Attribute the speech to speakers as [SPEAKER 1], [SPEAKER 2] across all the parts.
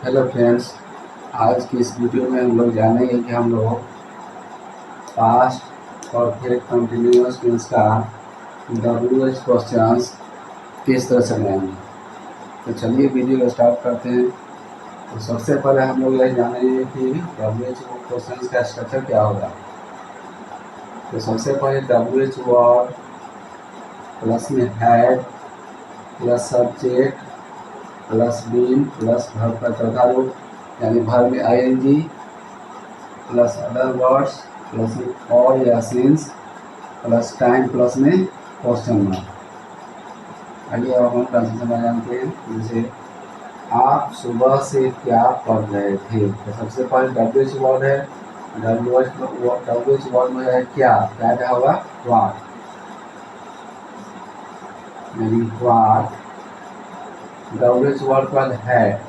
[SPEAKER 1] Hello friends, आज की इस वीडियो में हम लोग जानेंगे कि हम लोग पास्ट परफेक्ट कंटिन्यूअस टेंस का WH क्वेश्चंस किस तरह से बनाएंगे। तो चलिए वीडियो को स्टार्ट करते हैं। तो सबसे पहले हम लोग यह जानेंगे कि WH क्वेश्चंस का स्ट्रक्चर क्या होगा। तो सबसे पहले WH वर्ड प्लस में had plus subject plus been plus verb का चौथा रूप यानी वर्ब में ING plus other words plus में और या सिंस प्लस टाइम प्लस में क्वेश्चन मार्क। आइए अब हम ट्रांसलेशन में जानते हैं। जैसे आप सुबह से क्या पढ़ रहे थे। तो सबसे पहले WH वर्ड है। WH वर्ड में है क्या होगा व्हाट, यानी व्हाट। WH वर्ड पर है।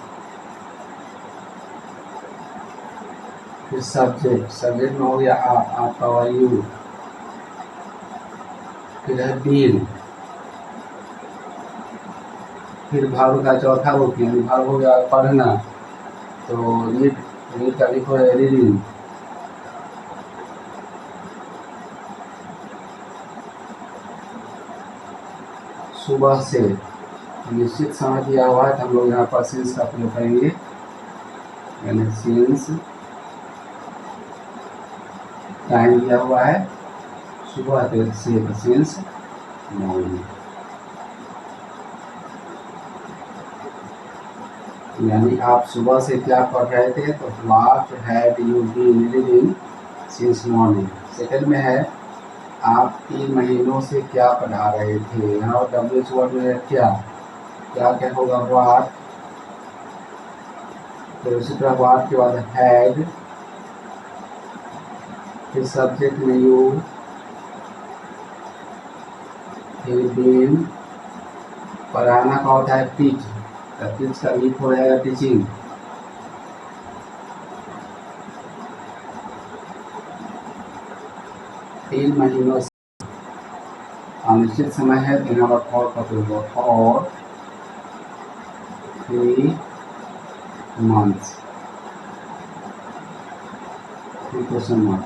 [SPEAKER 1] फिर सब्जेक्ट में हो गया आपका हुआ यू। फिर है बीन। फिर वर्ब का चौथा रूप यानी वर्ब हो गया पढ़ना। तो रीड का लिखो है रीडिंग। सुबह से निश्चित समय दिया हुआ है तो हम लोग यहाँ पर सिंस का प्रयोग करेंगे, यानी सिंस। टाइम दिया हुआ है सुबह से सिंस मॉर्निंग, यानी आप सुबह से क्या पढ़ रहे थे। तो what had you been reading since morning. Second में है आप 3 महीनों से क्या पढ़ा रहे थे। यहाँ WH वर्ड में है क्या होगा व्हाट। फिर उसी तरह व्हाट के बाद हैड। फिर सब्जेक्ट में यू। फिर बीन। पढ़ाना का होता है टीच, टीच का लिख हो जाएगा टीचिंग। तीन महीनों से अनिश्चित समय है तो यहाँ पर फॉर का प्रयोग होगा और 3 मंथ्स। फिर क्वेश्चन मार्क।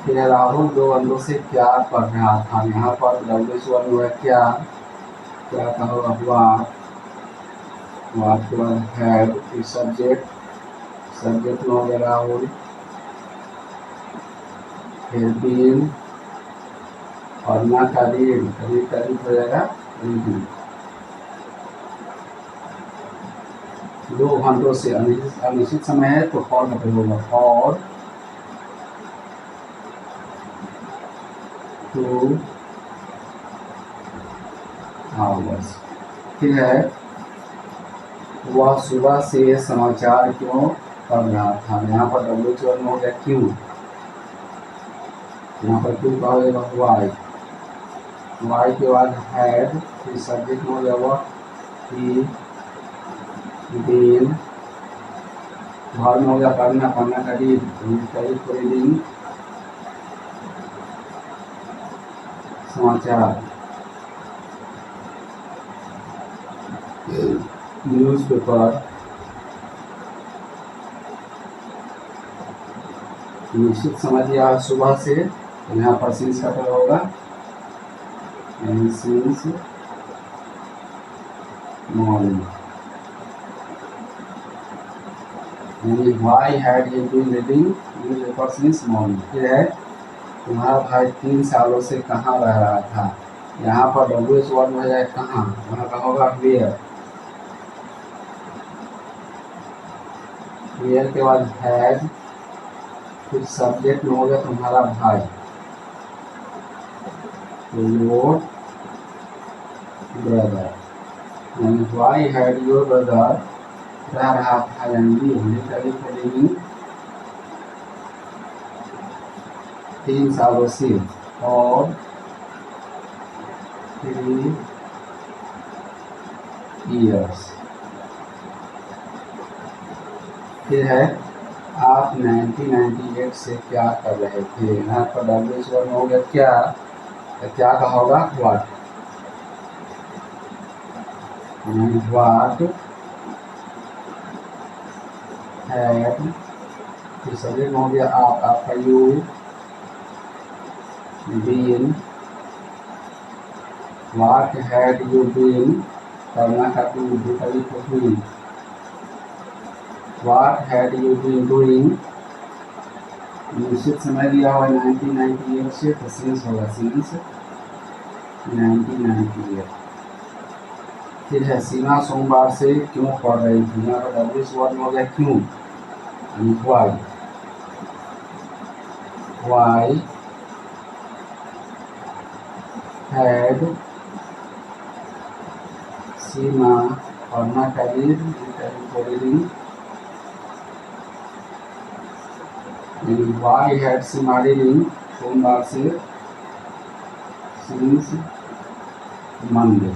[SPEAKER 1] फिर राहुल 2 बंदों से क्या पढ़ रहा था। यहाँ पर WH वर्ड में क्या का होगा व्हाट के बाद हैड। फिर सब्जेक्ट में हो गया राहुल। फिर बीन और ना का रीड हो जाएगा रीडिंग। 2 घंटों से अनिश्चित समय है तो फॉर का प्रयोग होगा और 2 आवर्स। फिर है वह सुबह से समाचार क्यों पढ़ रहा था। यहाँ पर WH वर्ड में हो गया क्यों। यहाँ पर क्यों का हो जाएगा वाई के बाद हैड। फिर सब्जेक्ट में हो गया वह ही बीन। घर में हो गया पढ़ना का रीडिंग समाचार न्यूज़पेपर। निश्चित समय दिया सुबह से तो यहाँ पर सिंस का प्रयोग होगा, सिंस मॉर्निंग। यानी why had you been reading newspaper since morning. फिर है तुम्हारा भाई 3 सालों से कहाँ रह रहा था। यहाँ पर WH वर्ड में है कहाँ, वहाँ का होगा वेयर के बाद हैड। फिर सब्जेक्ट में हो गया तुम्हारा भाई योर ब्रदर, यानी वाई हैड योर ब्रदर रह रहा था यानी 3 सालों से और 3 years। फिर है आप 1998 से क्या कर रहे थे। यहाँ पर WH वर्ड में हो गया क्या का होगा व्हाट, व्हाट हैड, फिर सब्जेक्ट हो गया आप, आपका you, been, what had you been, करना का टू, कभी कुछ, what had you been doing, निश्चित समय दिया हुआ 1998 से, तो सिंस होगा सिंस 1998। फिर है सीमा सोमवार से क्यों पढ़ रही थी, यहाँ पर डब्ल्यू वर्ड हो गया क्यों, वाई, वाई हैड सीमा पढ़ना का read, why had Seema reading सोमवार से सिंस मंडे।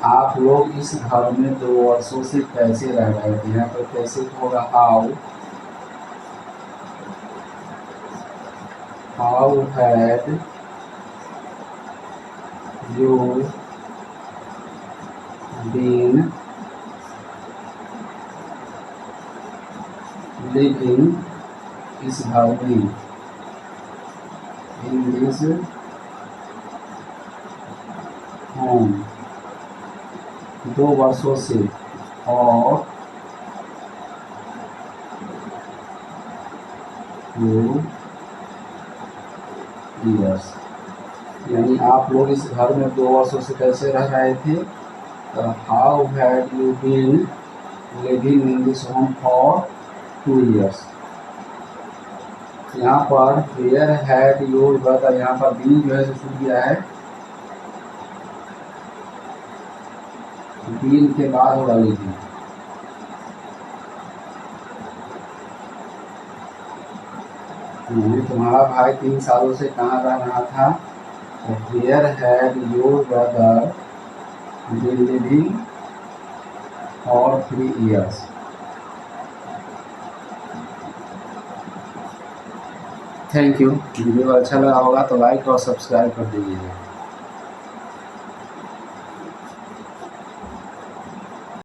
[SPEAKER 1] आप लोग इस घर में 2 वर्षों से कैसे रह रहे थे, यहाँ पर कैसे होगा how, how had you been living इस घर में, इन दिस होम, 2 वर्षों से, और 2 years, यानी आप लोग इस घर में 2 वर्षों से कैसे रह रहे थे, तो how had you been living in this home for 2 years। यहाँ पर वेयर हैड योर ब्रदर, यहाँ पर बीन जो है छूट गया है, बीन के बाद होगा लिविंग। तुम्हारा भाई 3 सालों से कहाँ रह रहा था, where had your brother been living for 3 years। Thank you. Video अच्छा लगा होगा तो लाइक और सब्सक्राइब कर दीजिएगा।